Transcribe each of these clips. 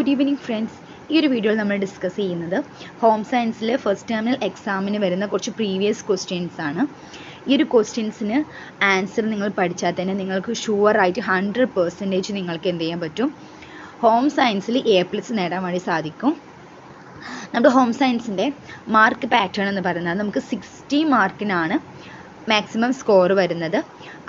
Good evening friends. ഈ ഒരു വീഡിയോയിൽ നമ്മൾ ഡിസ്കസ് ചെയ്യുന്നത് ഹോം സയൻസിലെ ഫസ്റ്റ് ടേമിനൽ എക്സാമിന് വരുന്ന കുറച്ച് പ്രീവിയസ് ക്വസ്റ്റ്യൻസ് ആണ്. ഈ ഒരു ക്വസ്റ്റ്യൻസിന് ആൻസർ നിങ്ങൾ പഠിച്ചാൽ തന്നെ നിങ്ങൾക്ക് ഷുവറായിട്ട് 100% നിങ്ങൾക്ക് എന്ത് ചെയ്യാൻ പറ്റും, ഹോം സയൻസിൽ A+ നേടാൻ വേണ്ടി സാധിക്കും. നമ്മുടെ ഹോം സയൻസിൻ്റെ മാർക്ക് പാറ്റേൺ എന്ന് പറയുന്നത് നമുക്ക് 60 മാർക്കിനാണ് മാക്സിമം സ്കോർ വരുന്നത്.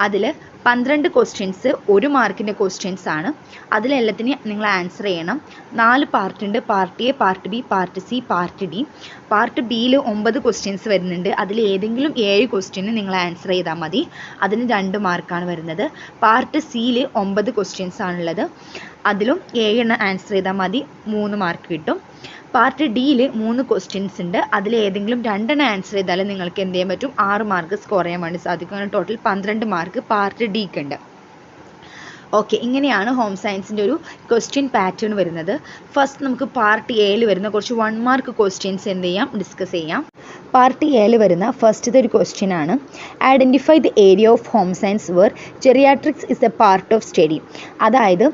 അതിൽ 12 ക്വസ്റ്റ്യൻസ് 1 മാർക്കിൻ്റെ ക്വസ്റ്റ്യൻസ് ആണ്. അതിലെല്ലാത്തിനും നിങ്ങൾ ആൻസർ ചെയ്യണം. 4 പാർട്ടുണ്ട്. Part A, part B, part C, part D. Part ബിയിൽ 9 ക്വസ്റ്റ്യൻസ് വരുന്നുണ്ട്. അതിൽ ഏതെങ്കിലും 7 ക്വസ്റ്റ്യന് നിങ്ങൾ ആൻസർ ചെയ്താൽ മതി. അതിന് 2 മാർക്കാണ് വരുന്നത്. പാർട്ട് സിയിൽ 9 ക്വസ്റ്റ്യൻസ് ആണുള്ളത്. അതിലും 7 ആൻസർ ചെയ്താൽ മതി, 3 മാർക്ക് കിട്ടും. പാർട്ട് ഡിയിൽ 3 ക്വസ്റ്റ്യൻസ് ഉണ്ട്. അതിൽ ഏതെങ്കിലും 2 ആൻസർ ചെയ്താൽ നിങ്ങൾക്ക് എന്ത് ചെയ്യാൻ പറ്റും, 6 മാർക്ക് സ്കോർ ചെയ്യാൻ വേണ്ടി സാധിക്കും. അങ്ങനെ ടോട്ടൽ 12 മാർക്ക് പാർട്ട് ഡിക്ക് ഉണ്ട്. ഓക്കെ, ഇങ്ങനെയാണ് ഹോം സയൻസിൻ്റെ ഒരു ക്വസ്റ്റ്യൻ പാറ്റേൺ വരുന്നത്. ഫസ്റ്റ് നമുക്ക് പാർട്ട് എയിൽ വരുന്ന കുറച്ച് 1 മാർക്ക് ക്വസ്റ്റ്യൻസ് എന്ത് ചെയ്യാം, ഡിസ്കസ് ചെയ്യാം. പാർട്ട് എയിൽ വരുന്ന ഫസ്റ്റത്തെ ഒരു ക്വസ്റ്റ്യൻ ആണ്, identify the area of home science where geriatrics is a part of study. അതായത്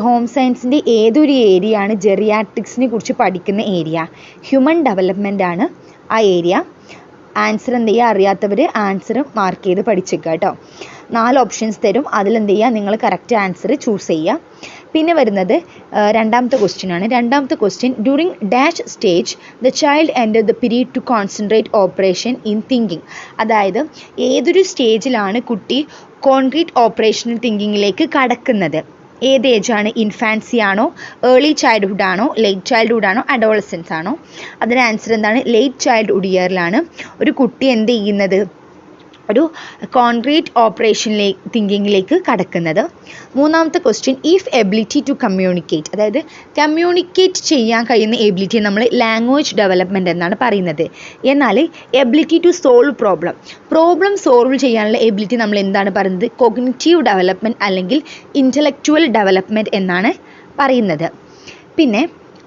ഹോം സയൻസിൻ്റെ ഏതൊരു ഏരിയ ആണ് ജെറിയാട്രിക്സിനെ കുറിച്ച് പഠിക്കുന്ന ഏരിയ? ഹ്യൂമൻ ഡെവലപ്മെൻ്റ് ആണ് ആ ഏരിയ. ആൻസർ എന്ത് ചെയ്യുക, അറിയാത്തവർ ആൻസർ മാർക്ക് ചെയ്ത് പഠിച്ചേക്കുക കേട്ടോ. 4 ഓപ്ഷൻസ് തരും. അതിലെന്ത് ചെയ്യുക, നിങ്ങൾ കറക്റ്റ് ആൻസർ ചൂസ് ചെയ്യുക. പിന്നെ വരുന്നത് രണ്ടാമത്തെ ക്വസ്റ്റ്യൻ ആണ്. രണ്ടാമത്തെ question, during dash stage the child enter the period to concentrate operation in thinking. അതായത് ഏതൊരു സ്റ്റേജിലാണ് കുട്ടി കോൺക്രീറ്റ് ഓപ്പറേഷണൽ തിങ്കിങ്ങിലേക്ക് കടക്കുന്നത്? ഏത് ഏജാണ്? ഇൻഫാൻസി ആണോ, ഏർലി ചൈൽഡ്ഹുഡ് ആണോ, ലേറ്റ് ചൈൽഡ്ഹുഡ് ആണോ, അഡോളസൻസ് ആണോ? അതിന് ആൻസർ എന്താണ്? ലേറ്റ് ചൈൽഡ്ഹുഡ് ഇയറിലാണ് ഒരു കുട്ടി എന്ത് ചെയ്യുന്നത്, ഒരു കോൺക്രീറ്റ് തിങ്കിങ്ങിലേക്ക് കടക്കുന്നത്. മൂന്നാമത്തെ question, if ability to communicate, അതായത് കമ്മ്യൂണിക്കേറ്റ് ചെയ്യാൻ കഴിയുന്ന എബിലിറ്റി നമ്മൾ ലാംഗ്വേജ് ഡെവലപ്മെൻറ്റ് എന്നാണ് പറയുന്നത്. എന്നാൽ ability to solve problem solve ചെയ്യാനുള്ള എബിലിറ്റി നമ്മൾ എന്താണ് പറയുന്നത്? കോഗ്നിറ്റീവ് ഡെവലപ്മെൻറ്റ് അല്ലെങ്കിൽ ഇൻ്റലക്ച്വൽ ഡെവലപ്മെൻറ്റ് എന്നാണ് പറയുന്നത്. പിന്നെ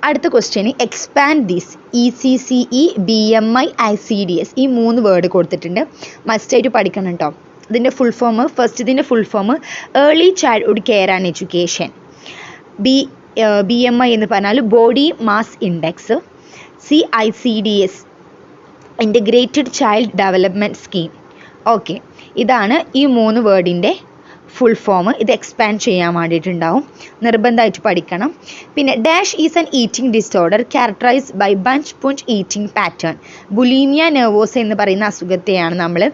അടുത്ത ക്വസ്റ്റ്യന്, expand these, ECCE, BMI, ICDS, ഈ 3 വേർഡ് കൊടുത്തിട്ടുണ്ട്. മസ്റ്റായിട്ട് പഠിക്കണം കേട്ടോ. ഇതിൻ്റെ ഫുൾ ഫോം, ഫസ്റ്റ് ഇതിൻ്റെ full form early childhood care and education. BMI എന്ന് പറഞ്ഞാൽ body mass index. ICDS integrated child development scheme. Okay, ഇതാണ് ഈ 3 വേർഡിൻ്റെ ഫുൾ ഫോം. ഇത് എക്സ്പാൻഡ് ചെയ്യാൻ വേണ്ടിയിട്ടുണ്ടാവും, നിർബന്ധമായിട്ട് പഠിക്കണം. പിന്നെ dash is an eating disorder characterized by binge purge eating pattern. Bulimia nervosa എന്ന് പറയുന്ന അസുഖത്തെയാണ് നമ്മൾ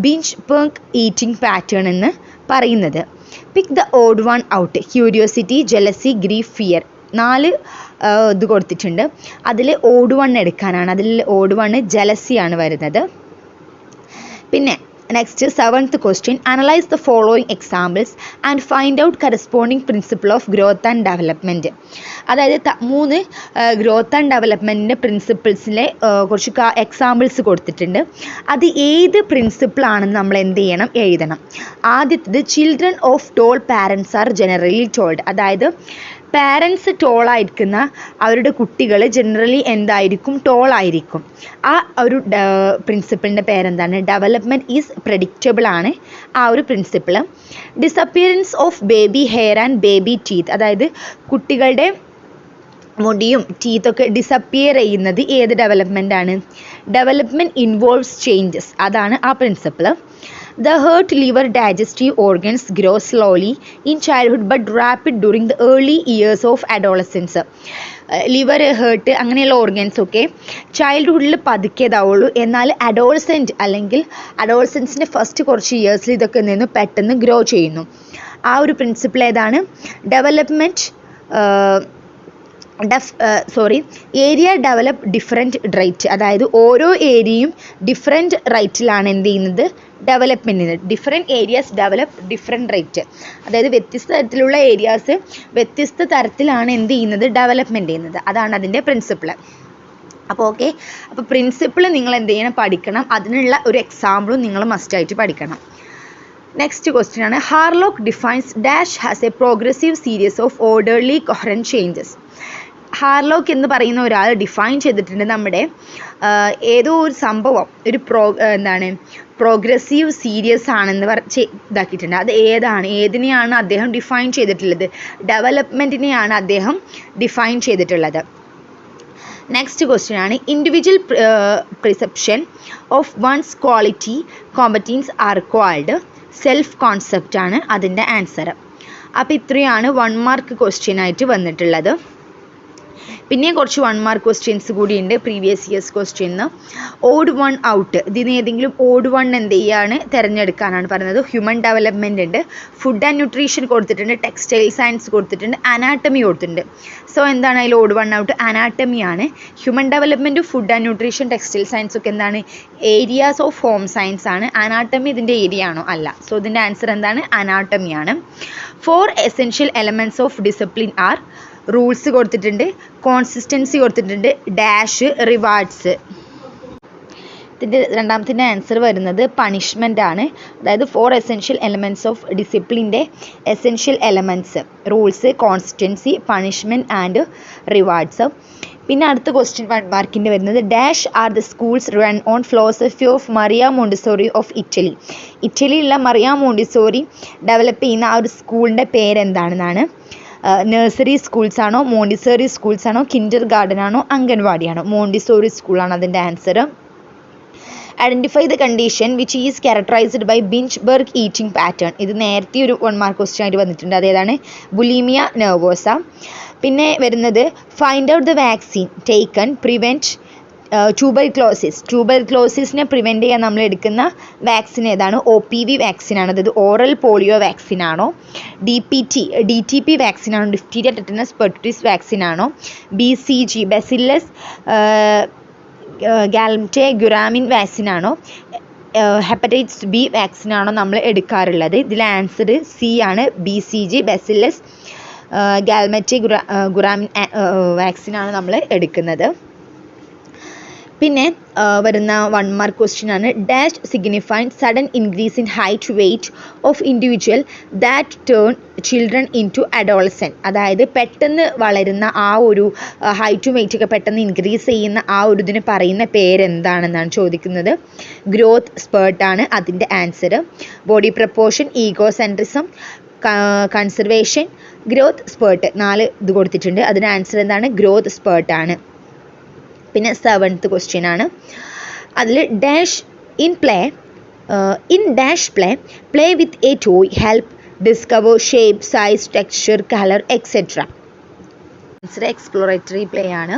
ബിഞ്ച് പങ്ക് ഈറ്റിംഗ് പാറ്റേൺ എന്ന് പറയുന്നത്. Pick the odd one out, curiosity, jealousy, grief, fear. 4 ഇത് കൊടുത്തിട്ടുണ്ട്. അതിൽ ഓഡ് വൺ എടുക്കാനാണ്. അതിൽ ഓഡ് വൺ ജലസിയാണ് വരുന്നത്. പിന്നെ next 7th question, analyse the following examples and find out corresponding principle of growth and development. അതായത് 3 ഗ്രോത്ത് ആൻഡ് ഡെവലപ്മെൻറ്റിൻ്റെ പ്രിൻസിപ്പിൾസിലെ കുറച്ച് examples കൊടുത്തിട്ടുണ്ട്. അത് ഏത് പ്രിൻസിപ്പിളാണെന്ന് നമ്മൾ എന്ത് ചെയ്യണം, എഴുതണം. ആദ്യത്തേത്, children of tall parents are generally told. അതായത് പാരൻസ് ടോളായിരിക്കുന്ന അവരുടെ കുട്ടികൾ ജനറലി എന്തായിരിക്കും, ടോളായിരിക്കും. ആ ഒരു പ്രിൻസിപ്പിളിൻ്റെ പേരെന്താണ്? ഡെവലപ്മെൻറ്റ് ഈസ് പ്രെഡിക്റ്റബിൾ ആണ് ആ ഒരു principle. Disappearance of baby hair and baby teeth, അതായത് കുട്ടികളുടെ മുടിയും ടീത്തൊക്കെ ഡിസപ്പിയർ ചെയ്യുന്നത് ഏത് ഡെവലപ്മെൻ്റ് ആണ്? ഡെവലപ്മെൻറ്റ് ഇൻവോൾവ്സ് ചേഞ്ചസ്, അതാണ് ആ principle. The heart, liver, digestive organs grow slowly in childhood but rapid during the early years of adolescence. Liver, heart അങ്ങനെയുള്ള organs ഒക്കെ ചൈൽഡ്ഹുഡിൽ പതുക്കെ ഇതാവുള്ളൂ. എന്നാൽ അഡോളസൻസിൻ്റെ ഫസ്റ്റ് കുറച്ച് ഇയേഴ്സിൽ ഇതൊക്കെ നിന്ന് പെട്ടെന്ന് ഗ്രോ ചെയ്യുന്നു. ആ ഒരു പ്രിൻസിപ്പിൾ ഏതാണ്? Development area develop different rate. അതായത് ഓരോ ഏരിയയും ഡിഫറെൻറ്റ് റേറ്റിലാണ് എന്ത് ചെയ്യുന്നത്, development. Different areas develop different rate. അതായത് വ്യത്യസ്ത തരത്തിലുള്ള ഏരിയാസ് വ്യത്യസ്ത തരത്തിലാണ് എന്ത് ചെയ്യുന്നത്, ഡെവലപ്മെൻറ്റ് ചെയ്യുന്നത്. അതാണ് അതിൻ്റെ പ്രിൻസിപ്പിൾ. അപ്പോൾ ഓക്കെ, അപ്പോൾ പ്രിൻസിപ്പിൾ നിങ്ങൾ എന്ത് ചെയ്യണം, പഠിക്കണം. അതിനുള്ള ഒരു എക്സാമ്പിളും നിങ്ങൾ മസ്റ്റായിട്ട് പഠിക്കണം. നെക്സ്റ്റ് ക്വസ്റ്റ്യൻ ആണ്, Hurlock defines dash has a progressive series of orderly coherent changes. Hurlock എന്ന് പറയുന്ന ഒരാൾ ഡിഫൈൻ ചെയ്തിട്ടുണ്ട് നമ്മുടെ ഏതോ ഒരു സംഭവം ഒരു പ്രോഗ്രസീവ് സീരിയസ് ആണെന്ന് ഇതാക്കിയിട്ടുണ്ട്. അത് ഏതിനെയാണ് അദ്ദേഹം ഡിഫൈൻ ചെയ്തിട്ടുള്ളത്? ഡെവലപ്മെൻറ്റിനെയാണ് അദ്ദേഹം ഡിഫൈൻ ചെയ്തിട്ടുള്ളത്. നെക്സ്റ്റ് ക്വസ്റ്റ്യൻ ആണ്, individual perception of one's quality competence are called. Self concept ആണ് അതിൻ്റെ ആൻസർ. അപ്പോൾ ഇത്രയാണ് 1 മാർക്ക് ക്വസ്റ്റ്യൻ ആയിട്ട് വന്നിട്ടുള്ളത്. പിന്നെ കുറച്ച് 1 മാർക്ക് ക്വസ്റ്റ്യൻസ് കൂടിയുണ്ട് previous years question. Odd 1 out, ഇതിന് ഏതെങ്കിലും ഓഡ് 1 എന്ത് ചെയ്യാണ് തിരഞ്ഞെടുക്കാനാണ് പറയുന്നത്. ഹ്യൂമൻ ഡെവലപ്മെൻറ്റ് ഉണ്ട്, ഫുഡ് ആൻഡ് ന്യൂട്രീഷൻ കൊടുത്തിട്ടുണ്ട്, ടെക്സ്റ്റൈൽ സയൻസ് കൊടുത്തിട്ടുണ്ട്, അനാട്ടമി കൊടുത്തിട്ടുണ്ട്. സോ എന്താണ് അതിൽ ഓഡ് 1 ഔട്ട്? അനാട്ടമിയാണ്. Human development, food and nutrition, textile science ഒക്കെ എന്താണ് ഏരിയാസ് ഓഫ് ഹോം സയൻസ് ആണ്. അനാട്ടമി ഇതിൻ്റെ ഏരിയ ആണോ? അല്ല. സോ ഇതിൻ്റെ ആൻസർ എന്താണ്? അനാട്ടമിയാണ്. 4 essential elements of discipline R. Rules കൊടുത്തിട്ടുണ്ട്, കോൺസിസ്റ്റൻസി കൊടുത്തിട്ടുണ്ട്, ഡാഷ്, റിവാർഡ്സ്. ഇതിൻ്റെ രണ്ടാമത്തിൻ്റെ ആൻസർ വരുന്നത് പണിഷ്മെൻ്റ് ആണ്. അതായത് 4 എസെൻഷ്യൽ എലമെൻറ്റ്സ് ഓഫ് ഡിസിപ്ലിൻ്റെ essential elements rules, consistency, punishment and rewards. പിന്നെ അടുത്ത ക്വസ്റ്റ്യൻ 1 മാർക്കിൻ്റെ വരുന്നത്, dash are the schools run on philosophy of Maria Montessori of Italy. ഇറ്റലിയിലുള്ള മറിയ മോണ്ടിസോറി ഡെവലപ്പ് ചെയ്യുന്ന ആ ഒരു സ്കൂളിൻ്റെ പേരെന്താണെന്നാണ്. നഴ്സറി സ്കൂൾസ് ആണോ, മോണ്ടിസോറി സ്കൂൾസ് ആണോ, കിൻഡർ ഗാർഡൻ ആണോ, അംഗൻവാടിയാണോ? മോണ്ടിസോറി സ്കൂളാണ് അതിൻ്റെ answer. Identify the condition which is characterised by binge purge eating pattern. ഇത് നേരത്തെ ഒരു 1 മാർക്ക് ക്വസ്റ്റ്യൻ ആയിട്ട് വന്നിട്ടുണ്ട്. അതേതാണ്? Bulimia nervosa. പിന്നെ വരുന്നത്, find out the vaccine taken prevent tuberculosis. ട്യൂബർക്ലോസിസിനെ പ്രിവെൻറ്റ് ചെയ്യാൻ നമ്മൾ എടുക്കുന്ന വാക്സിൻ ഏതാണ്? OPV വാക്സിനാണ്. അതായത് ഓറൽ പോളിയോ വാക്സിനാണോ? DTP വാക്സിനാണോ? ഡിഫ്തീരിയ, ടെറ്റനസ്, പെർട്ടുസിസ് വാക്സിനാണോ? BCG ബസില്ലസ് ഗാൽമറ്റെ ഗുറാമിൻ വാക്സിനാണോ? ഹെപ്പറ്റൈറ്റിസ് B വാക്സിനാണോ നമ്മൾ എടുക്കാറുള്ളത്? ഇതിലെ ആൻസർ C ആണ്. BCG ബസില്ലസ് ഗാൽമറ്റെ ഗുറാമിൻ വാക്സിനാണ് നമ്മൾ എടുക്കുന്നത്. പിന്നെ വരുന്ന 1 മാർക്ക് ക്വസ്റ്റ്യൻ ആണ്, dash signify sudden increase in height weight of individual that turn children into adolescent. അതായത് പെട്ടെന്ന് വളരുന്ന ആ ഒരു ഹൈറ്റും വെയ്റ്റൊക്കെ പെട്ടെന്ന് ഇൻക്രീസ് ചെയ്യുന്ന ആ ഒരു ഇതിന് പറയുന്ന പേരെന്താണെന്നാണ് ചോദിക്കുന്നത്. ഗ്രോത്ത് സ്പേർട്ടാണ് അതിൻ്റെ answer. Body proportion, egocentrism, conservation, growth spurt 4 ഇത് കൊടുത്തിട്ടുണ്ട്. അതിൻ്റെ ആൻസർ എന്താണ്? ഗ്രോത്ത് സ്പേർട്ടാണ്. പിന്നെ 7th ക്വസ്റ്റ്യൻ ആണ്, അതിൽ dash in dash play with a toy help discover shape, size, texture, colour etcetera. Answer exploratory play ആണ്.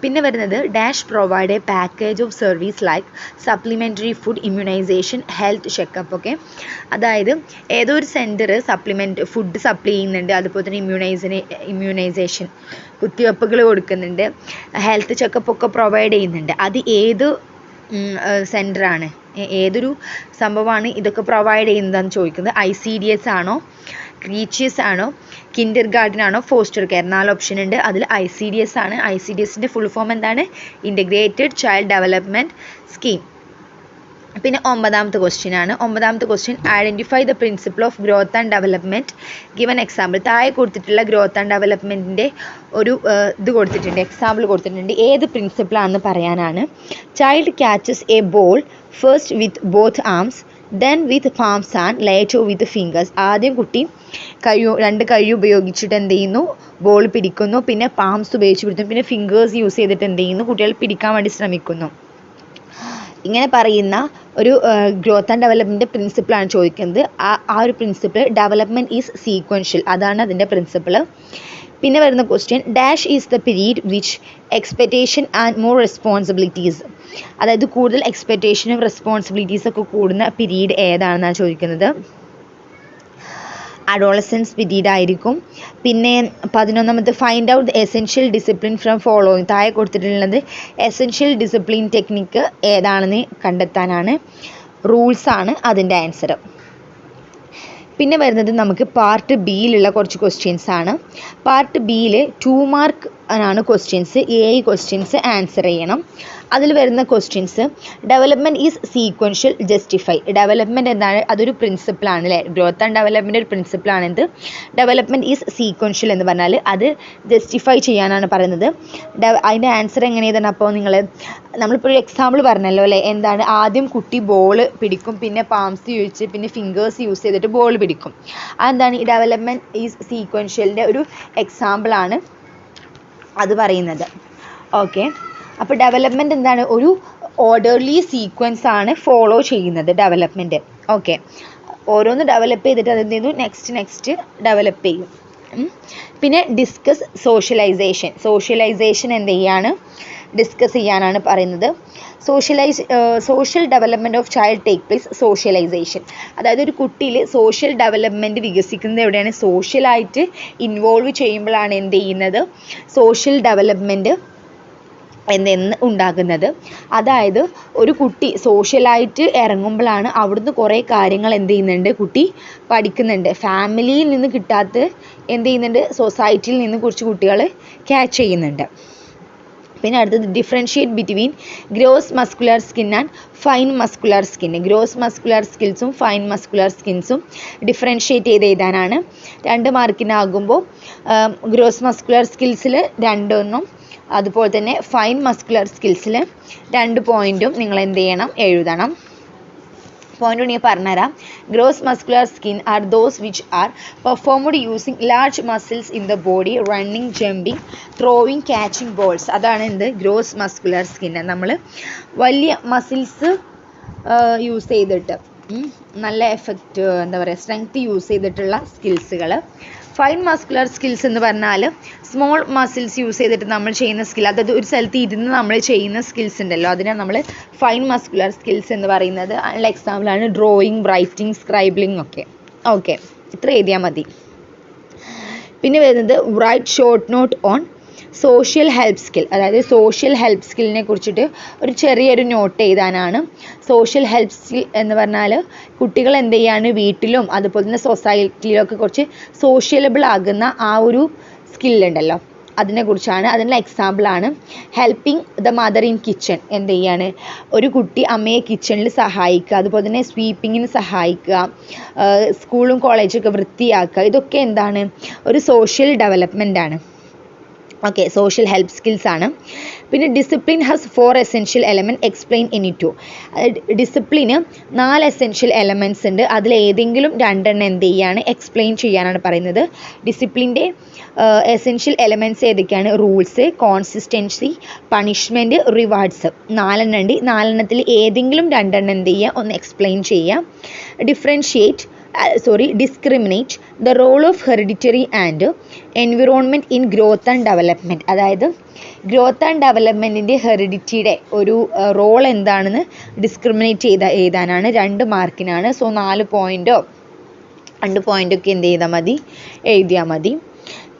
പിന്നെ വരുന്നത്, dash provide a package of service like supplementary food, immunisation, health checkup. ഒക്കെ അതായത് ഏതോ ഒരു centre food supply ചെയ്യുന്നുണ്ട്, അതുപോലെ തന്നെ ഇമ്മ്യൂണൈസേഷൻ കുത്തിവെപ്പുകൾ കൊടുക്കുന്നുണ്ട്, ഹെൽത്ത് ചെക്കപ്പ് ഒക്കെ പ്രൊവൈഡ് ചെയ്യുന്നുണ്ട്. അത് ഏത് സെൻറ്ററാണ്, ഏതൊരു സംഭവമാണ് ഇതൊക്കെ പ്രൊവൈഡ് ചെയ്യുന്നതെന്ന് ചോദിക്കുന്നത്. ICDS ആണോ, ക്രീച്ചിയസ് ആണോ, കിൻഡർ ഗാർഡൻ ആണോ, ഫോസ്റ്റർ കെയർ? 4 ഓപ്ഷൻ ഉണ്ട്. അതിൽ ICDS ആണ്. ICDSൻ്റെ ഫുൾ ഫോം എന്താണ്? Integrated child development scheme. പിന്നെ 9th ക്വസ്റ്റ്യൻ ആണ്. 9th question, identify the principle of growth and development, given example. താഴെ കൊടുത്തിട്ടുള്ള ഗ്രോത്ത് ആൻഡ് ഡെവലപ്മെൻറ്റിൻ്റെ ഒരു ഇത് കൊടുത്തിട്ടുണ്ട്, എക്സാമ്പിൾ കൊടുത്തിട്ടുണ്ട്. ഏത് പ്രിൻസിപ്പിളാണെന്ന് പറയാനാണ്. Child catches A ball first with both arms, then with palms and later with fingers. ആദ്യം കുട്ടി 2 കൈ ഉപയോഗിച്ചിട്ട് എന്ത് ചെയ്യുന്നു? ബോൾ പിടിക്കുന്നു. പിന്നെ പാംസ് ഉപയോഗിച്ച് പിടിക്കുന്നു. പിന്നെ ഫിംഗേഴ്സ് യൂസ് ചെയ്തിട്ട് എന്ത് ചെയ്യുന്നു? കുട്ടികൾ പിടിക്കാൻ വേണ്ടി ശ്രമിക്കുന്നു. ഇങ്ങനെ പറയുന്ന ഒരു ഗ്രോത്ത് ആൻഡ് ഡെവലപ്മെൻറ്റ് പ്രിൻസിപ്പിളാണ് ചോദിക്കുന്നത്. ആ ഒരു പ്രിൻസിപ്പിൾ ഡെവലപ്മെൻറ്റ് ഈസ് സീക്വൻഷ്യൽ, അതാണ് അതിൻ്റെ പ്രിൻസിപ്പിൾ. പിന്നെ വരുന്ന question, dash is the period which expectation and more responsibilities. അതായത് കൂടുതൽ എക്സ്പെക്റ്റേഷനും റെസ്പോൺസിബിലിറ്റീസൊക്കെ കൂടുന്ന പീരീഡ് ഏതാണെന്നാണ് ചോദിക്കുന്നത്. അഡോളസൻസ് പീരീഡ് ആയിരിക്കും. പിന്നെ 11th, find out the essential discipline from following. താഴെ കൊടുത്തിട്ടുള്ളത് എസെൻഷ്യൽ ഡിസിപ്ലിൻ ടെക്നിക്ക് ഏതാണെന്ന് കണ്ടെത്താനാണ്. റൂൾസ് ആണ് അതിൻ്റെ ആൻസർ. പിന്നെ വരുന്നത് നമുക്ക് പാർട്ട് ബിയിലുള്ള കുറച്ച് ക്വസ്റ്റ്യൻസ് ആണ്. പാർട്ട് ബിയിൽ 2 മാർക്ക് ആണ് ക്വസ്റ്റ്യൻസ്. 7 ക്വസ്റ്റ്യൻസ് ആൻസർ ചെയ്യണം. അതിൽ വരുന്ന questions development is sequential justify. Development എന്താണ്? അതൊരു പ്രിൻസിപ്പിളാണ് അല്ലേ? ഗ്രോത്ത് ആൻഡ് ഡെവലപ്മെൻറ്റ് ഒരു പ്രിൻസിപ്പിളാണ്. എന്ത്? ഡെവലപ്മെൻറ്റ് ഈസ് സീക്വൻഷ്യൽ എന്ന് പറഞ്ഞാൽ അത് ജസ്റ്റിഫൈ ചെയ്യാനാണ് പറയുന്നത്. അതിൻ്റെ ആൻസർ എങ്ങനെയാണ്? അപ്പോൾ നമ്മളിപ്പോൾ ഒരു എക്സാമ്പിൾ പറഞ്ഞല്ലോ അല്ലേ? എന്താണ്? ആദ്യം കുട്ടി ബോൾ പിടിക്കും, പിന്നെ പാംസ് യൂസ്, പിന്നെ ഫിംഗേഴ്സ് യൂസ് ചെയ്തിട്ട് ബോൾ പിടിക്കും. അതെന്താണ്? ഈ ഡെവലപ്മെൻറ്റ് ഈസ് സീക്വൻഷ്യലിൻ്റെ ഒരു എക്സാമ്പിളാണ് അത് പറയുന്നത്. ഓക്കെ, അപ്പോൾ ഡെവലപ്മെൻറ്റ് എന്താണ്? ഒരു ഓർഡർലി സീക്വൻസ് ആണ് ഫോളോ ചെയ്യുന്നത് ഡെവലപ്മെൻറ്റ്. ഓക്കെ, ഓരോന്ന് ഡെവലപ്പ് ചെയ്തിട്ട് അതെന്ത് ചെയ്യുന്നു? നെക്സ്റ്റ് ഡെവലപ്പ് ചെയ്യും. പിന്നെ ഡിസ്കസ് സോഷ്യലൈസേഷൻ. സോഷ്യലൈസേഷൻ എന്ത് ചെയ്യാണ്? ഡിസ്കസ് ചെയ്യാനാണ് പറയുന്നത്. Social development of child take place socialization. അതായത് ഒരു കുട്ടിയിൽ സോഷ്യൽ ഡെവലപ്മെൻറ്റ് വികസിക്കുന്നത് എവിടെയാണ്? സോഷ്യലായിട്ട് ഇൻവോൾവ് ചെയ്യുമ്പോഴാണ് എന്ത് ചെയ്യുന്നത്? സോഷ്യൽ ഡെവലപ്മെൻറ്റ് എന്ന് ഉണ്ടാകുന്നത്. അതായത് ഒരു കുട്ടി സോഷ്യലായിട്ട് ഇറങ്ങുമ്പോഴാണ് അവിടുന്ന് കുറേ കാര്യങ്ങൾ എന്ത് ചെയ്യുന്നുണ്ട്? കുട്ടി പഠിക്കുന്നുണ്ട്. ഫാമിലിയിൽ നിന്ന് കിട്ടാത്ത എന്ത് ചെയ്യുന്നുണ്ട്? സൊസൈറ്റിയിൽ നിന്ന് കുറച്ച് കുട്ടികൾ ക്യാച്ച് ചെയ്യുന്നുണ്ട്. പിന്നെ അടുത്തത് differentiate between gross muscular skin and fine muscular skin. Gross muscular സ്കിൽസും ഫൈൻ മസ്കുലർ സ്കിൻസും ഡിഫറൻഷിയേറ്റ് ചെയ്ത് എഴുതാനാണ്. 2 മാർക്കിനാകുമ്പോൾ ഗ്രോസ് മസ്കുലർ സ്കിൽസിൽ 2 അതുപോലെ തന്നെ ഫൈൻ മസ്കുലർ സ്കിൽസിൽ 2 പോയിൻറ്റും നിങ്ങൾ എന്ത് ചെയ്യണം? എഴുതണം. പോയിന്റ് ഞാൻ പറഞ്ഞുതരാം. Gross muscular skin are those which are performed using large muscles in the body, running, jumping, throwing, catching balls. അതാണ് എന്ത്? Gross muscular skin. നമ്മൾ വലിയ മസിൽസ് യൂസ് ചെയ്തിട്ട് നല്ല എഫക്റ്റ് എന്താ പറയുക സ്ട്രെങ്ത് യൂസ് ചെയ്തിട്ടുള്ള സ്കിൽസുകൾ. ഫൈൻ മസ്കുലർ സ്കിൽസ് എന്ന് പറഞ്ഞാൽ സ്മോൾ മസിൽസ് യൂസ് ചെയ്തിട്ട് നമ്മൾ ചെയ്യുന്ന സ്കിൽ, അതായത് ഒരു സ്ഥലത്ത് ഇരുന്ന് നമ്മൾ ചെയ്യുന്ന സ്കിൽസ് ഉണ്ടല്ലോ, അതിനാണ് നമ്മൾ ഫൈൻ മസ്കുലർ സ്കിൽസ് എന്ന് പറയുന്നത്. അതിനുള്ള എക്സാമ്പിളാണ് ഡ്രോയിങ്, റൈറ്റിംഗ്, സ്ക്രൈബിളിംഗ് ഒക്കെ. ഓക്കെ, ഇത്ര എഴുതിയാൽ മതി. പിന്നെ വരുന്നത് write short note on social help skill. അതായത് സോഷ്യൽ ഹെൽപ്പ് സ്കില്ലിനെ കുറിച്ചിട്ട് ഒരു ചെറിയൊരു നോട്ട് എഴുതാനാണ്. സോഷ്യൽ ഹെൽപ്പ് സ്കിൽ എന്ന് പറഞ്ഞാൽ കുട്ടികൾ എന്ത് ചെയ്യാണ് വീട്ടിലും അതുപോലെ തന്നെ സൊസൈറ്റിയിലൊക്കെ കുറച്ച് സോഷ്യലബിൾ ആകുന്ന ആ ഒരു സ്കില്ലുണ്ടല്ലോ, അതിനെക്കുറിച്ചാണ്. അതിനുള്ള എക്സാമ്പിളാണ് helping the mother in kitchen. എന്ത് ചെയ്യാണ്? ഒരു കുട്ടി അമ്മയെ കിച്ചണിൽ സഹായിക്കുക, അതുപോലെ തന്നെ സ്വീപ്പിങ്ങിന് സഹായിക്കുക, സ്കൂളും കോളേജൊക്കെ വൃത്തിയാക്കുക. ഇതൊക്കെ എന്താണ്? ഒരു സോഷ്യൽ ഡെവലപ്മെൻ്റ് ആണ്. ഓക്കെ, സോഷ്യൽ ഹെൽപ്പ് സ്കിൽസ് ആണ്. പിന്നെ discipline has 4 essential element, explain any 2. ഡിസിപ്ലിന് 4 essential elements ഉണ്ട്. അതിൽ ഏതെങ്കിലും 2 എന്ത് ചെയ്യാണ്? എക്സ്പ്ലെയിൻ ചെയ്യാനാണ് പറയുന്നത്. ഡിസിപ്ലിൻ്റെ എസെൻഷ്യൽ എലമെൻറ്റ്സ് ഏതൊക്കെയാണ്? Rules, consistency, punishment, rewards. 4 ഉണ്ട്. 4 ഏതെങ്കിലും 2 എന്ത് ചെയ്യുക? ഒന്ന് എക്സ്പ്ലെയിൻ ചെയ്യുക. discriminate the role of hereditary and environment in growth and development. അതായത് ഗ്രോത്ത് ആൻഡ് ഡെവലപ്മെൻറ്റിൻ്റെ ഹെറിഡിറ്റിയുടെ ഒരു റോൾ എന്താണെന്ന് ഡിസ്ക്രിമിനേറ്റ് എഴുതാനാണ്. 2 മാർക്കിനാണ്. സോ 4 പോയിൻറ്റോ 2 പോയിൻ്റൊക്കെ എന്ത് ചെയ്താൽ മതി? എഴുതിയാൽ മതി.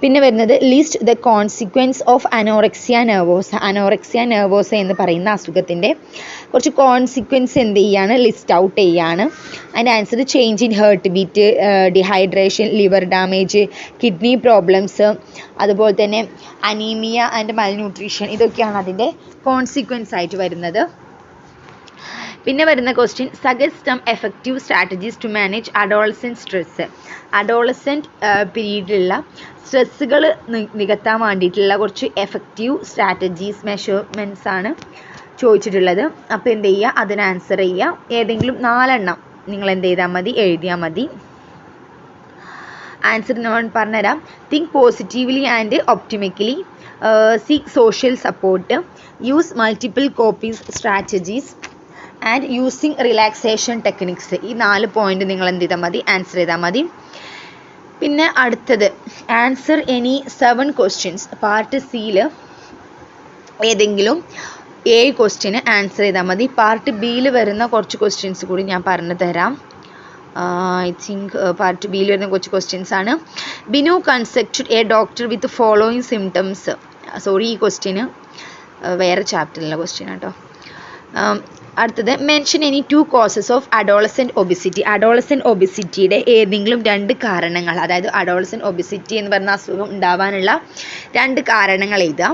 പിന്നെ വരുന്നത് list the consequence of anorexia nervosa. Anorexia nervosa എന്ന് പറയുന്ന അസുഖത്തിൻ്റെ കുറച്ച് കോൺസിക്വൻസ് എന്ത് ചെയ്യാണ്? ലിസ്റ്റ് ഔട്ട് ചെയ്യാണ്. അതിൻ്റെ answer change in heart beat, dehydration, liver damage, kidney problems, അതുപോലെ തന്നെ അനീമിയ ആൻഡ് മൽന്യൂട്രീഷൻ. ഇതൊക്കെയാണ് അതിൻ്റെ കോൺസിക്വൻസ് ആയിട്ട് വരുന്നത്. പിന്നെ വരുന്ന question suggest some effective strategies to manage adolescent stress. Adolescent പീരീഡിലുള്ള സ്ട്രെസ്സുകൾ നികത്താൻ വേണ്ടിയിട്ടുള്ള കുറച്ച് എഫക്റ്റീവ് സ്ട്രാറ്റജീസ്, മെഷർമെൻറ്റ്സ് ആണ് ചോദിച്ചിട്ടുള്ളത്. അപ്പോൾ എന്ത് ചെയ്യുക? അതിന് ആൻസർ ചെയ്യുക. ഏതെങ്കിലും 4 നിങ്ങൾ എന്ത് ചെയ്താൽ മതി? എഴുതിയാൽ മതി. ആൻസർ ഞാൻ പറഞ്ഞുതരാം. Think positively and optimistically, seek social support, use multiple coping strategies and using relaxation techniques. ഈ 4 പോയിന്റ് നിങ്ങൾ എന്ത് ചെയ്താൽ മതി? ആൻസർ ചെയ്താൽ മതി. പിന്നെ അടുത്തത് ആൻസർ എനി 7 ക്വസ്റ്റ്യൻസ്. പാർട്ട് സിയിൽ ഏതെങ്കിലും 7 ക്വസ്റ്റ്യന് ആൻസർ ചെയ്താൽ മതി. പാർട്ട് ബിയിൽ വരുന്ന കുറച്ച് ക്വസ്റ്റ്യൻസ് കൂടി ഞാൻ പറഞ്ഞു തരാം. ഐ തിങ്ക് പാർട്ട് ബിയിൽ വരുന്ന കുറച്ച് ക്വസ്റ്റ്യൻസ് ആണ്. Binu consulted a doctor with following symptoms. Sorry, ഈ ക്വസ്റ്റ്യന് വേറെ ചാപ്റ്ററിലുള്ള ക്വസ്റ്റ്യൻ കേട്ടോ. അടുത്തത് mention any 2 causes of adolescent obesity. Adolescent ഒബിസിറ്റിയുടെ ഏതെങ്കിലും 2 കാരണങ്ങൾ, അതായത് അഡോളസെൻറ്റ് ഒബിസിറ്റി എന്ന് പറഞ്ഞ അസുഖം ഉണ്ടാവാനുള്ള 2 കാരണങ്ങൾ എഴുതുക.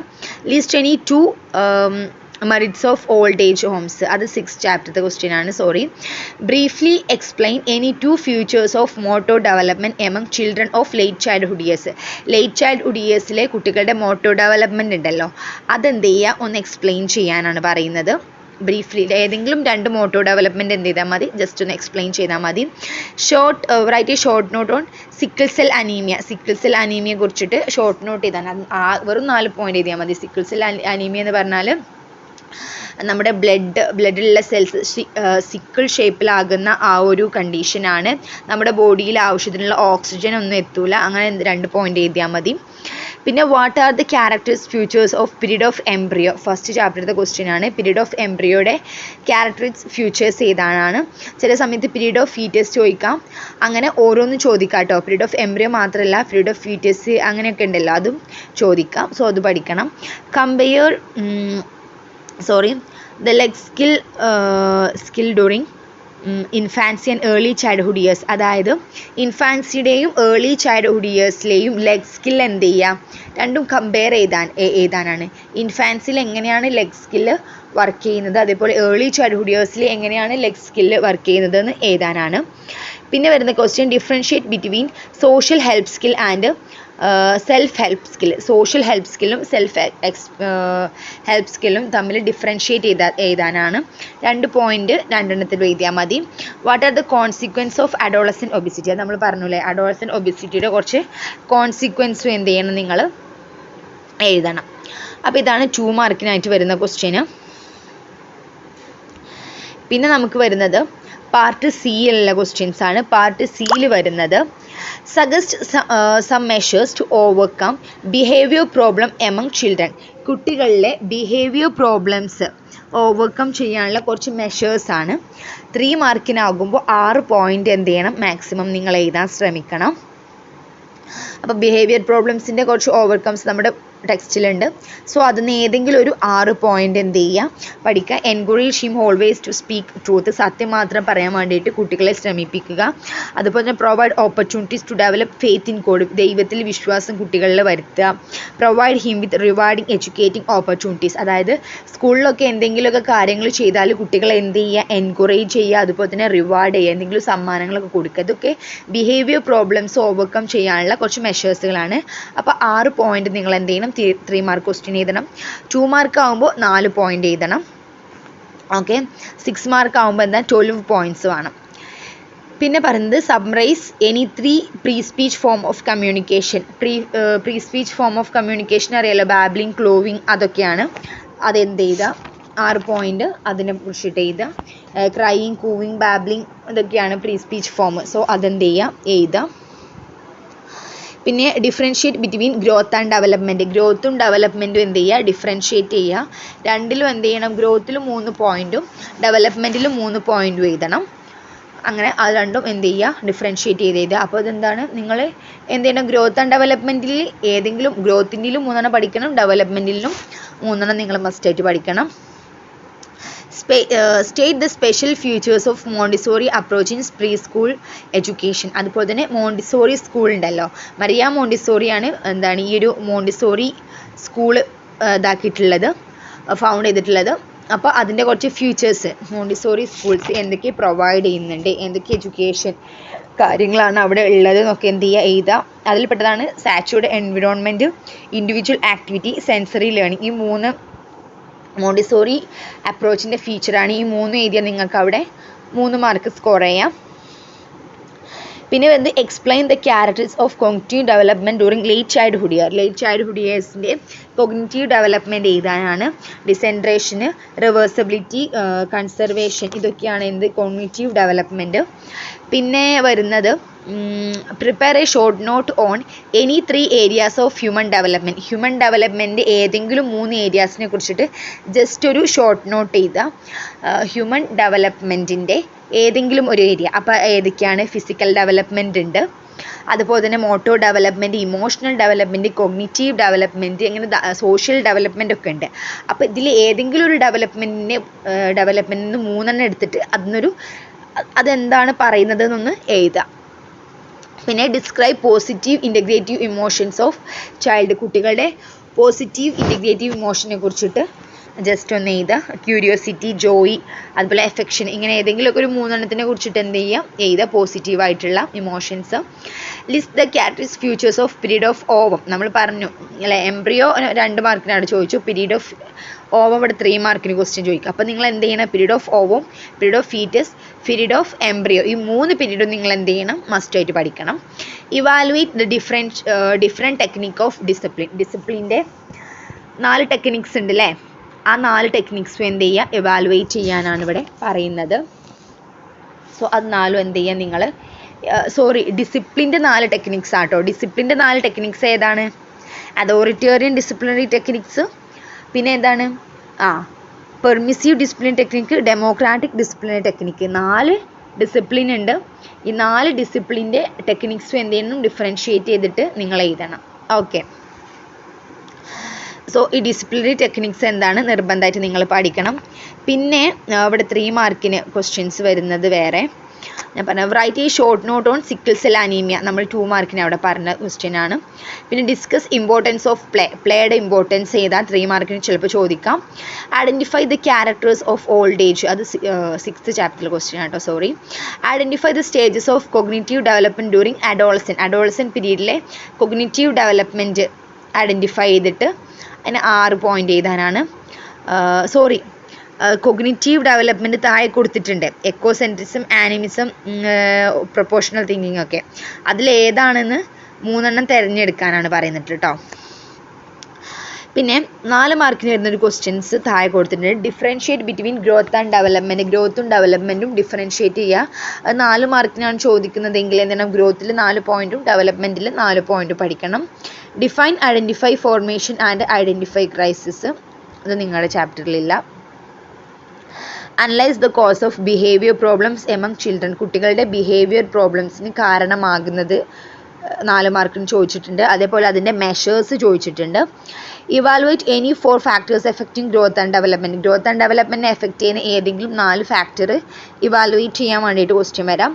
List any 2 merits of old age homes. അത് 6th chapter question ആണ്. Sorry. Briefly explain any two features of motor development among children of late childhood years. Late childhood yearsലെ കുട്ടികളുടെ motor development ഉണ്ടല്ലോ, അതെന്ത് ചെയ്യുക, ഒന്ന് എക്സ്പ്ലെയിൻ ചെയ്യാനാണ് പറയുന്നത്. ബ്രീഫ്ലി ഏതെങ്കിലും രണ്ട് മോട്ടോ ഡെവലപ്മെൻറ്റ് എന്ത് ചെയ്താൽ മതി, ജസ്റ്റ് ഒന്ന് എക്സ്പ്ലെയിൻ ചെയ്താൽ മതി. Write a short note on sickle cell anaemia. Sickle cell അനീമിയെ കുറിച്ചിട്ട് ഷോർട്ട് നോട്ട് ചെയ്താൽ വെറും 4 പോയിന്റ് എഴുതിയാൽ മതി. സിക്കിൾ സെൽ അനീമിയ എന്ന് പറഞ്ഞാൽ നമ്മുടെ ബ്ലഡിലുള്ള സെൽസ് സിക്കിൾ ഷേപ്പിലാകുന്ന ആ ഒരു കണ്ടീഷനാണ്. നമ്മുടെ ബോഡിയിൽ ആവശ്യത്തിനുള്ള ഓക്സിജൻ ഒന്നും എത്തൂല. അങ്ങനെ 2 പോയിന്റ് എഴുതിയാൽ മതി. പിന്നെ what are the characters futures of period of embryo. First ചാപ്റ്ററിലെ ക്വസ്റ്റ്യൻ ആണ്. പീരീഡ് ഓഫ് എംബ്രിയോയുടെ ക്യാരക്ടറിസ്റ്റിക്സ് ഫ്യൂച്ചേഴ്സ് ഏതാണ്. ചില സമയത്ത് പീരീഡ് ഓഫ് ഫീറ്റസ് ചോദിക്കാം. അങ്ങനെ ഓരോന്നും ചോദിക്കാം കേട്ടോ. പീരീഡ് ഓഫ് എംബ്രിയോ മാത്രമല്ല, പീരീഡ് ഓഫ് ഫീറ്റസ് അങ്ങനെയൊക്കെ ഉണ്ടല്ലോ, അതും ചോദിക്കാം. സോ അത് പഠിക്കണം. Compare the leg skill during infancy and early childhood years. അതായത് ഇൻഫാൻസിയുടെയും ഏർലി ചൈൽഡ്ഹുഡ് ഇയേഴ്സിലെയും ലെഗ് സ്കിൽ എന്ത് ചെയ്യുക, രണ്ടും കമ്പയർ എഴുതാനാണ്. ഇൻഫാൻസിൽ എങ്ങനെയാണ് ലെഗ് സ്കില്ല് വർക്ക് ചെയ്യുന്നത്, അതേപോലെ ഏർലി ചൈൽഡ്ഹുഡ് ഇയേഴ്സിൽ എങ്ങനെയാണ് ലെഗ് സ്കില്ല് വർക്ക് ചെയ്യുന്നത് എന്ന് എഴുതാനാണ്. പിന്നെ വരുന്ന question differentiate between social help skill and self help skill. Social help സ്കില്ലും സെൽഫ് ഹെൽപ്പ് സ്കില്ലും തമ്മിൽ ഡിഫറൻഷിയേറ്റ് എഴുതാനാണ്. 2 പോയിന്റ് രണ്ടെണ്ണത്തിൽ എഴുതിയാൽ മതി. What are the consequence of adolescent obesity. അത് നമ്മൾ പറഞ്ഞില്ലേ, അഡോളസെൻ്റ് ഒബിസിറ്റിയുടെ കുറച്ച് കോൺസിക്വൻസും എന്ത് ചെയ്യണം, നിങ്ങൾ എഴുതണം. അപ്പോൾ ഇതാണ് 2 മാർക്കിനായിട്ട് വരുന്ന ക്വസ്റ്റ്യന്. പിന്നെ നമുക്ക് വരുന്നത് പാർട്ട് സിയിലുള്ള ക്വസ്റ്റ്യൻസ് ആണ്. പാർട്ട് സിയിൽ വരുന്നത് suggest some measures to overcome behaviour problem among children. കുട്ടികളിലെ ബിഹേവിയർ പ്രോബ്ലംസ് ഓവർകം ചെയ്യാനുള്ള കുറച്ച് മെഷേഴ്സാണ്. 3 മാർക്കിനാകുമ്പോൾ 6 പോയിൻ്റ് എന്ത് ചെയ്യണം, മാക്സിമം നിങ്ങൾ എഴുതാൻ ശ്രമിക്കണം. അപ്പോൾ ബിഹേവിയർ പ്രോബ്ലംസിൻ്റെ കുറച്ച് ഓവർകംസ് നമ്മുടെ ടെക്സ്റ്റിലുണ്ട്. സോ അതിന് ഏതെങ്കിലും ഒരു 6 പോയിന്റ് എന്ത് ചെയ്യുക, പഠിക്കുക. Encourage him always to speak truth. സത്യം മാത്രം പറയാൻ വേണ്ടിയിട്ട് കുട്ടികളെ ശ്രമിപ്പിക്കുക. അതുപോലെ തന്നെ provide opportunities to develop faith in God. ദൈവത്തിൽ വിശ്വാസം കുട്ടികളിൽ വരുത്തുക. Provide him with rewarding educating opportunities. അതായത് സ്കൂളിലൊക്കെ എന്തെങ്കിലുമൊക്കെ കാര്യങ്ങൾ ചെയ്താൽ കുട്ടികളെ എന്ത് ചെയ്യുക, എൻകറേജ് ചെയ്യുക. അതുപോലെ തന്നെ റിവാർഡ് ചെയ്യുക, എന്തെങ്കിലും സമ്മാനങ്ങളൊക്കെ കൊടുക്കുക. ഇതൊക്കെ ബിഹേവിയർ പ്രോബ്ലംസ് ഓവർകം ചെയ്യാനുള്ള കുറച്ച് മെഷേഴ്സുകളാണ്. അപ്പോൾ 6 പോയിന്റ് നിങ്ങൾ എന്ത് ചെയ്യണം, 3 മാർക്ക് ക്വസ്റ്റ്യൻ എഴുതണം. 2 മാർക്ക് ആകുമ്പോൾ 4 പോയിന്റ് എഴുതണം. ഓക്കെ, 6 മാർക്ക് ആകുമ്പോൾ എന്താ 12 പോയിന്റ്സ് വേണം. പിന്നെ പറയുന്നത് summarise any 3 pre speech form of communication. Pre speech form of communication അറിയാലോ, ബാബ്ലിംഗ്, ക്ലോവിങ്, അതൊക്കെയാണ്. അതെന്ത് ചെയ്താൽ 6 പോയിന്റ് അതിനെ കുറിച്ചിട്ട് എഴുതുക. ക്രൈയിങ്, കൂവിങ്, ബാബ്ലിംഗ് ഇതൊക്കെയാണ് പ്രീ സ്പീച്ച് ഫോം. സോ അതെന്ത് ചെയ്യുക, എഴുതുക. പിന്നെ differentiate between growth and development. ഗ്രോത്തും ഡെവലപ്മെൻറ്റും എന്ത് ചെയ്യുക, ഡിഫറൻഷിയേറ്റ് ചെയ്യുക. രണ്ടിലും എന്ത് ചെയ്യണം, ഗ്രോത്തിലും 3 പോയിൻറ്റും ഡെവലപ്മെൻറ്റിലും 3 പോയിൻറ്റും എഴുതണം. അങ്ങനെ അത് രണ്ടും എന്ത് ചെയ്യുക, ഡിഫറൻഷിയേറ്റ് ചെയ്ത് എഴുതുക. അപ്പോൾ ഇതെന്താണ്, നിങ്ങൾ എന്ത് ചെയ്യണം, ഗ്രോത്ത് ആൻഡ് ഡെവലപ്മെൻറ്റിൽ ഏതെങ്കിലും ഗ്രോത്തിൻ്റെയിലും 3 പഠിക്കണം, ഡെവലപ്മെൻറ്റിലും 3 നിങ്ങൾ മസ്റ്റായിട്ട് പഠിക്കണം. State the special features of Montessori approach in pre school education. അതുപോലെ തന്നെ മോണ്ടിസോറി സ്കൂൾ ഉണ്ടല്ലോ, മരിയ മോണ്ടിസോറിയാണ് എന്താണ് ഈ ഒരു മോണ്ടിസോറി സ്കൂൾ ഇതാക്കിയിട്ടുള്ളത്, ഫൗണ്ട് ചെയ്തിട്ടുള്ളത്. അപ്പോൾ അതിൻ്റെ കുറച്ച് ഫീച്ചേഴ്സ്, മോണ്ടിസോറി സ്കൂൾസ് എന്തൊക്കെ പ്രൊവൈഡ് ചെയ്യുന്നുണ്ട്, എന്തൊക്കെ എഡ്യൂക്കേഷൻ കാര്യങ്ങളാണ് അവിടെ ഉള്ളത് എന്നൊക്കെ എന്ത് ചെയ്യുക, എഴുതുക. അതിൽപ്പെട്ടതാണ് saturated environment, individual activity, sensory learning. ഈ 3 മോണ്ടിസോറി അപ്രോച്ചിൻ്റെ ഫീച്ചറാണ്. ഈ 3 എഴുതിയാൽ നിങ്ങൾക്ക് അവിടെ 3 മാർക്ക് സ്കോർ ചെയ്യാം. പിന്നെ വരുന്നത് explain the characters of cognitive development during late childhood year. Late childhood ഇയേഴ്സിൻ്റെ കോഗ്നിറ്റീവ് ഡെവലപ്മെൻറ്റ് എഴുതാനാണ്. ഡിസെൻട്രേഷന്, റിവേഴ്സബിലിറ്റി, കൺസർവേഷൻ, ഇതൊക്കെയാണ് എന്ത് കോഗ്നിറ്റീവ് ഡെവലപ്മെൻറ്റ്. പിന്നെ വരുന്നത് prepare A short note on any 3 areas of human development. Human development ഏതെങ്കിലും 3 ഏരിയാസിനെ കുറിച്ചിട്ട് just ഒരു short note ചെയ്താൽ ഹ്യൂമൻ ഡെവലപ്മെൻറ്റിൻ്റെ ഏതെങ്കിലും ഒരു ഏരിയ. അപ്പോൾ ഏതൊക്കെയാണ്, ഫിസിക്കൽ ഡെവലപ്മെൻറ്റ് ഉണ്ട്, അതുപോലെ തന്നെ motor development, emotional development, cognitive development, അങ്ങനെ സോഷ്യൽ ഡെവലപ്മെൻറ്റ് ഒക്കെ ഉണ്ട്. അപ്പോൾ ഇതിൽ ഏതെങ്കിലും ഒരു ഡെവലപ്മെൻറ്റിന് 3 എടുത്തിട്ട് അതെന്താണ് പറയുന്നത് എന്നൊന്ന് എഴുതാം. പിന്നെ describe positive integrative emotions of child. കുട്ടികളുടെ പോസിറ്റീവ് ഇൻ്റഗ്രേറ്റീവ് ഇമോഷനെ കുറിച്ചിട്ട് ജസ്റ്റ് ഒന്ന് എഴുതുക. ക്യൂരിയോസിറ്റി, ജോയ്, അതുപോലെ എഫെക്ഷൻ, ഇങ്ങനെ ഏതെങ്കിലുമൊക്കെ ഒരു 3 കുറിച്ചിട്ട് എന്ത് ചെയ്യുക, എഴുതുക പോസിറ്റീവായിട്ടുള്ള emotions. List the characteristics futures of period of ovum. നമ്മൾ പറഞ്ഞു അല്ലേ, എംബ്രിയോ 2 മാർക്കിനാണ് ചോദിച്ചു, പീരീഡ് ഓഫ് ഓവം ഇവിടെ 3 മാർക്കിന് ക്വസ്റ്റ്യൻ ചോദിക്കുക. അപ്പോൾ നിങ്ങൾ എന്ത് ചെയ്യണം, period of ovum, period of foetus, period of embryo, ഈ 3 പീരീഡും നിങ്ങൾ എന്ത് ചെയ്യണം, മസ്റ്റായിട്ട് പഠിക്കണം. Evaluate the different technique of discipline. ഡിസിപ്ലിൻ്റെ 4 ടെക്നിക്സ് ഉണ്ട് അല്ലേ, ആ 4 ടെക്നിക്സും എന്ത് ചെയ്യുക, എവാലുവേറ്റ് ചെയ്യാനാണ് ഇവിടെ പറയുന്നത്. സോ അത് 4 എന്ത് ചെയ്യുക നിങ്ങൾ, ഡിസിപ്ലിൻ്റെ 4 ടെക്നിക്സ് ആട്ടോ. ഡിസിപ്ലിൻ്റെ 4 ടെക്നിക്സ് ഏതാണ്, അതോറിറ്റേറിയൻ ഡിസിപ്ലിനറി ടെക്നിക്സ്, പിന്നെ എന്താണ്, permissive discipline technique, democratic disciplinary technique. 4 discipline ഉണ്ട്. ഈ 4 ഡിസിപ്ലിൻ്റെ ടെക്നിക്സും എന്ത് ചെയ്യണം, ഡിഫറൻഷ്യേറ്റ് ചെയ്തിട്ട് നിങ്ങൾ എഴുതണം. ഓക്കെ, സോ ഈ ഡിസിപ്ലിനറി ടെക്നിക്സ് എന്താണ് നിർബന്ധമായിട്ട് നിങ്ങൾ പഠിക്കണം. പിന്നെ ഇവിടെ 3 മാർക്കിന് ക്വസ്റ്റ്യൻസ് വരുന്നത് വേറെ ഞാൻ പറഞ്ഞ റൈറ്റ് ഈ short note on sickle cell anaemia, നമ്മൾ 2 മാർക്കിന് അവിടെ പറഞ്ഞ ക്വസ്റ്റ്യൻ ആണ്. പിന്നെ ഡിസ്കസ് ഇമ്പോർട്ടൻസ് ഓഫ് പ്ലേയുടെ ഇമ്പോർട്ടൻസ് ചെയ്താൽ 3 മാർക്കിന് ചിലപ്പോൾ ചോദിക്കാം. Identify the characters of old age, അത് 6th ചാപ്റ്ററിൽ ക്വസ്റ്റ്യൻ ആട്ടോ, sorry. Identify the stages of cognitive development during adolescent പീരീഡിലെ കൊഗ്നിറ്റീവ് ഡെവലപ്മെൻറ്റ് ഐഡൻറ്റിഫൈ ചെയ്തിട്ട് അതിന് 6 പോയിൻ്റ് എഴുതാനാണ്. കൊഗ്നിറ്റീവ് ഡെവലപ്മെൻറ്റ് താഴെ കൊടുത്തിട്ടുണ്ട്, എക്കോസെൻട്രിസം, ആനിമിസം, പ്രൊപ്പോർഷണൽ തിങ്കിങ് ഒക്കെ. അതിലേതാണെന്ന് 3 തിരഞ്ഞെടുക്കാനാണ് പറയുന്നത് കേട്ടോ. പിന്നെ 4 മാർക്കിന് വരുന്നൊരു ക്വസ്റ്റ്യൻസ് താഴെ കൊടുത്തിട്ടുണ്ട്. Differentiate between growth and development, ഗ്രോത്തും ഡെവലപ്മെൻറ്റും ഡിഫറൻഷ്യേറ്റ് ചെയ്യുക. അത് 4 മാർക്കിനാണ് ചോദിക്കുന്നതെങ്കിൽ എന്താണ്, ഗ്രോത്തിൽ 4 പോയിൻറ്റും ഡെവലപ്മെൻറ്റിൽ 4 പോയിൻറ്റും പഠിക്കണം. Define, identify formation and identify crisis, അത് നിങ്ങളുടെ ചാപ്റ്ററിലില്ല. Analyse the cause of behaviour problems among children, കുട്ടികളുടെ ബിഹേവിയർ പ്രോബ്ലംസിന് കാരണമാകുന്നത് 4 മാർക്കിന് ചോദിച്ചിട്ടുണ്ട്. അതേപോലെ അതിൻ്റെ മെഷേഴ്സ് ചോദിച്ചിട്ടുണ്ട്. Evaluate any 4 factors affecting growth and development, growth and ഡെവലപ്മെൻറ്റിനെ എഫക്റ്റ് ചെയ്യുന്ന ഏതെങ്കിലും 4 ഫാക്ടർ ഇവാലുവേറ്റ് ചെയ്യാൻ വേണ്ടിയിട്ട് ക്വസ്റ്റ്യൻ വരാം.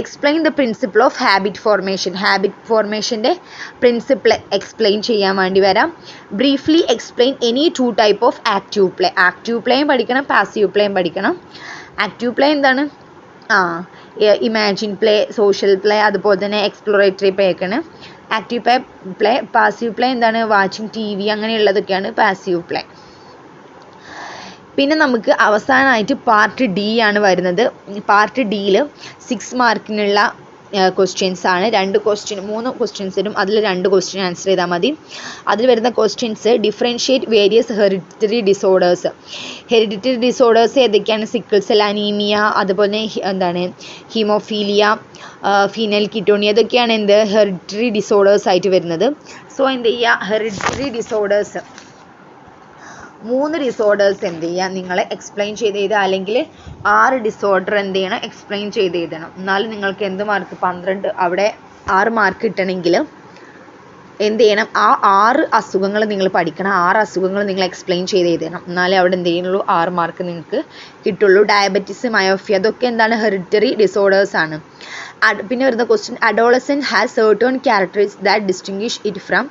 Explain the principle of habit formation, habit ഫോർമേഷൻ്റെ പ്രിൻസിപ്പിൾ എക്സ്പ്ലെയിൻ ചെയ്യാൻ വേണ്ടി വരാം. Briefly explain any 2 type of active play, active പ്ലേയും പഠിക്കണം, പാസീവ് പ്ലേയും പഠിക്കണം. ആക്റ്റീവ് പ്ലേ എന്താണ്, ഇമാജിൻ പ്ലേ, സോഷ്യൽ പ്ലേ, അതുപോലെ തന്നെ എക്സ്പ്ലോറേറ്ററി പ്ലേ ഒക്കെയാണ് ആക്റ്റീവ് പ്ലേ. പാസീവ് പ്ലേ എന്താണ്, വാച്ചിങ് TV അങ്ങനെയുള്ളതൊക്കെയാണ് പാസീവ് പ്ലേ. പിന്നെ നമുക്ക് അവസാനമായിട്ട് പാർട്ട് D ആണ് വരുന്നത്. പാർട്ട് Dയിൽ 6 മാർക്കിനുള്ള ക്വസ്റ്റ്യൻസ് ആണ്. 3 ക്വസ്റ്റ്യൻസിനും അതിൽ 2 ക്വസ്റ്റ്യൻ ആൻസർ ചെയ്താൽ മതി. അതിൽ വരുന്ന questions differentiate various hereditary disorders. Hereditary disorders ഏതൊക്കെയാണ്, സിക്കിൾ സെൽ അനീമിയ, അതുപോലെ എന്താണ് ഹീമോഫീലിയ, ഫീനൽ കിറ്റോണിയ, ഇതൊക്കെയാണ് എന്ത് ഹെറിഡിറ്ററി ഡിസോർഡേഴ്സ് ആയിട്ട് വരുന്നത്. സോ എന്ത് ചെയ്യുക, ഹെറിഡിറ്ററി ഡിസോർഡേഴ്സ് 3 ഡിസോർഡേഴ്സ് എന്ത് ചെയ്യുക, നിങ്ങൾ എക്സ്പ്ലെയിൻ ചെയ്ത് എഴുതുക, അല്ലെങ്കിൽ 6 ഡിസോർഡർ എന്ത് ചെയ്യണം, എക്സ്പ്ലെയിൻ ചെയ്ത് എഴുതണം. എന്നാലും നിങ്ങൾക്ക് എന്ത് മാർക്ക് 12 അവിടെ 6 മാർക്ക് കിട്ടണമെങ്കിൽ എന്ത് ചെയ്യണം, ആ 6 അസുഖങ്ങൾ നിങ്ങൾ പഠിക്കണം, 6 അസുഖങ്ങൾ നിങ്ങൾ എക്സ്പ്ലെയിൻ ചെയ്ത് എഴുതണം. എന്നാലേ അവിടെ എന്ത് ചെയ്യുന്നുള്ളൂ, 6 മാർക്ക് നിങ്ങൾക്ക് കിട്ടുള്ളൂ. ഡയബറ്റിസ്, മയോഫി, അതൊക്കെ എന്താണ് ഹെറിഡിറ്ററി ഡിസോർഡേഴ്സ് ആണ്. പിന്നെ വരുന്ന question, adolescent has certain characteristics that distinguish it from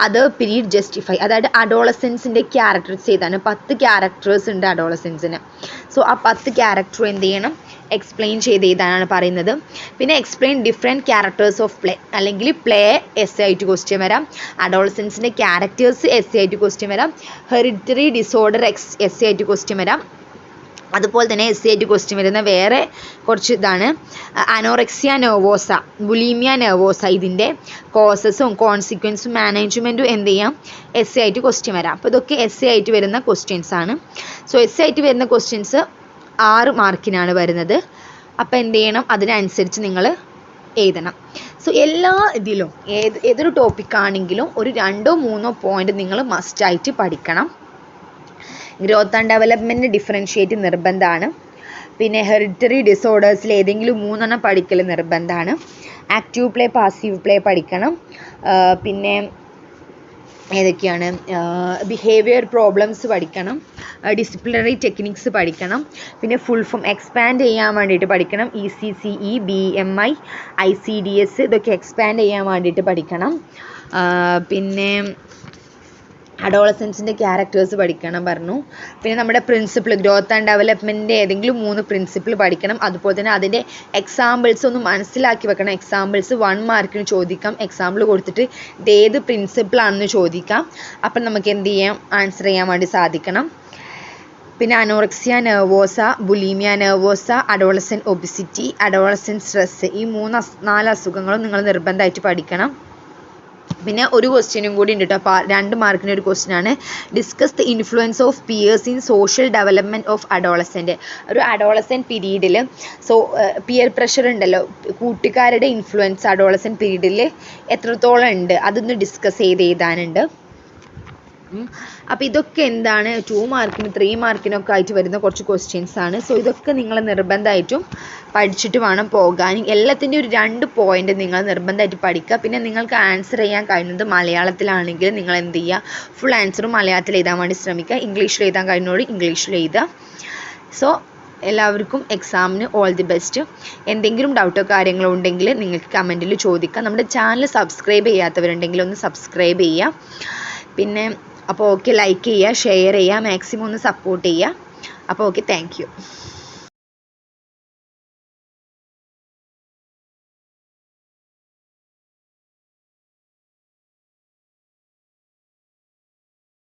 other period justify. അതായത് അഡോളസെൻസിൻ്റെ ക്യാരക്ടേഴ്സ് ഏതാണ്, 10 ക്യാരക്ടേഴ്സ് ഉണ്ട് അഡോളസെൻസിന്. സോ ആ 10 ക്യാരക്ടർ എന്ത് ചെയ്യണം, എക്സ്പ്ലെയിൻ ചെയ്ത് എഴുതാനാണ് പറയുന്നത്. പിന്നെ explain different characters of play, അല്ലെങ്കിൽ പ്ലേ എസ് ആയിട്ട് ക്വസ്റ്റ്യൻ വരാം, അഡോളസെൻസിൻ്റെ ക്യാരക്ടേഴ്സ് എസ് ആയിട്ട് ക്വസ്റ്റ്യൻ വരാം, ഹെറിഡിറ്ററി ഡിസോർഡർ എസ് ആയിട്ട് ക്വസ്റ്റ്യൻ വരാം. അതുപോലെ തന്നെ എസ് ആയിട്ട് ക്വസ്റ്റ്യൻ വരുന്ന വേറെ കുറച്ച് ഇതാണ്, അനോറെക്സിയ നെർവോസ, ബുലീമിയ നെർവോസ, ഇതിൻ്റെ കോസസും കോൺസിക്വൻസും മാനേജ്മെൻറ്റും എന്ത് ചെയ്യാം, എസ് ആയിട്ട് ക്വസ്റ്റ്യൻ വരാം. അപ്പോൾ ഇതൊക്കെ എസ് ആയിട്ട് വരുന്ന ക്വസ്റ്റ്യൻസ് ആണ്. സോ എസ് ആയിട്ട് വരുന്ന ക്വസ്റ്റ്യൻസ് 6 മാർക്കിനാണ് വരുന്നത്. അപ്പോൾ എന്ത് ചെയ്യണം, അതിനനുസരിച്ച് നിങ്ങൾ എഴുതണം. സോ എല്ലാ ഇതിലും ഏതൊരു ടോപ്പിക്കാണെങ്കിലും ഒരു 2-3 പോയിൻ്റ് നിങ്ങൾ മസ്റ്റായിട്ട് പഠിക്കണം. ഗ്രോത്ത് ആൻഡ് ഡെവലപ്മെൻറ്റ് ഡിഫറൻഷ്യേറ്റ് നിർബന്ധമാണ്. പിന്നെ ഹെറിഡിറ്ററി ഡിസോർഡേഴ്സിൽ ഏതെങ്കിലും 3 പഠിക്കൽ നിർബന്ധമാണ്. ആക്റ്റീവ് പ്ലേ, പാസീവ് പ്ലേ പഠിക്കണം. പിന്നെ ഏതൊക്കെയാണ്, ബിഹേവിയർ പ്രോബ്ലംസ് പഠിക്കണം, ഡിസിപ്ലിനറി ടെക്നിക്സ് പഠിക്കണം. പിന്നെ ഫുൾ ഫോം എക്സ്പാൻഡ് ചെയ്യാൻ വേണ്ടിയിട്ട് പഠിക്കണം. ECCE, BMI, ICDS ഇതൊക്കെ എക്സ്പാൻഡ് ചെയ്യാൻ വേണ്ടിയിട്ട് പഠിക്കണം. പിന്നെ അഡോളസൻസിൻ്റെ ക്യാരക്ടേഴ്സ് പഠിക്കണം പറഞ്ഞു. പിന്നെ നമ്മുടെ പ്രിൻസിപ്പിൾ ഗ്രോത്ത് ആൻഡ് ഡെവലപ്മെൻറ്റിൻ്റെ ഏതെങ്കിലും 3 പ്രിൻസിപ്പിൾ പഠിക്കണം. അതുപോലെ തന്നെ അതിൻ്റെ എക്സാമ്പിൾസ് ഒന്ന് മനസ്സിലാക്കി വെക്കണം. എക്സാമ്പിൾസ് 1 മാർക്കിന് ചോദിക്കാം. എക്സാമ്പിൾ കൊടുത്തിട്ട് ഇത് ഏത് പ്രിൻസിപ്പിളാണെന്ന് ചോദിക്കാം. അപ്പം നമുക്ക് എന്ത് ചെയ്യാം, ആൻസർ ചെയ്യാൻ വേണ്ടി സാധിക്കണം. പിന്നെ anorexia nervosa, bulimia nervosa, adolescent obesity, adolescent stress, ഈ 4 അസുഖങ്ങളും നിങ്ങൾ നിർബന്ധമായിട്ട് പഠിക്കണം. പിന്നെ ഒരു ക്വസ്റ്റ്യനും കൂടി ഉണ്ട് കേട്ടോ. 2 മാർക്കിന് ഒരു ക്വസ്റ്റ്യൻ ആണ്. Discuss the influence of peers in social development of adolescent. ഒരു അഡോളസെൻ്റ് പീരീഡിൽ പിയർ പ്രഷർ ഉണ്ടല്ലോ, കൂട്ടുകാരുടെ ഇൻഫ്ലുവൻസ് അഡോളസെൻ്റ് പീരീഡിൽ എത്രത്തോളം ഉണ്ട് അതൊന്ന് ഡിസ്കസ് ചെയ്ത് എഴുതാനുണ്ട്. അപ്പോൾ ഇതൊക്കെ എന്താണ് 2 മാർക്കിന് 3 മാർക്കിനൊക്കെ ആയിട്ട് വരുന്ന കുറച്ച് ക്വസ്റ്റ്യൻസ് ആണ്. സോ ഇതൊക്കെ നിങ്ങൾ നിർബന്ധമായിട്ടും പഠിച്ചിട്ട് വേണം പോകാൻ. എല്ലാത്തിൻ്റെയും ഒരു 2 പോയിന്റ് നിങ്ങൾ നിർബന്ധമായിട്ട് പഠിക്കുക. പിന്നെ നിങ്ങൾക്ക് ആൻസർ ചെയ്യാൻ കഴിയുന്നത് മലയാളത്തിലാണെങ്കിൽ നിങ്ങൾ എന്ത് ചെയ്യുക, ഫുൾ ആൻസറും മലയാളത്തിൽ എഴുതാൻ വേണ്ടി ശ്രമിക്കുക. ഇംഗ്ലീഷിൽ എഴുതാൻ കഴിയുന്നവർ ഇംഗ്ലീഷിൽ എഴുതുക. സോ എല്ലാവർക്കും എക്സാമിന് ഓൾ ദി ബെസ്റ്റ്. എന്തെങ്കിലും ഡൗട്ടോ കാര്യങ്ങളോ ഉണ്ടെങ്കിൽ നിങ്ങൾക്ക് കമൻറ്റിൽ ചോദിക്കാം. നമ്മുടെ ചാനൽ സബ്സ്ക്രൈബ് ചെയ്യാത്തവരുണ്ടെങ്കിൽ ഒന്ന് സബ്സ്ക്രൈബ് ചെയ്യുക. പിന്നെ അപ്പോൾ ഓക്കെ, ലൈക്ക് ചെയ്യുക, ഷെയർ ചെയ്യുക, മാക്സിമം ഒന്ന് സപ്പോർട്ട് ചെയ്യുക. അപ്പോൾ ഓക്കെ, താങ്ക് യു.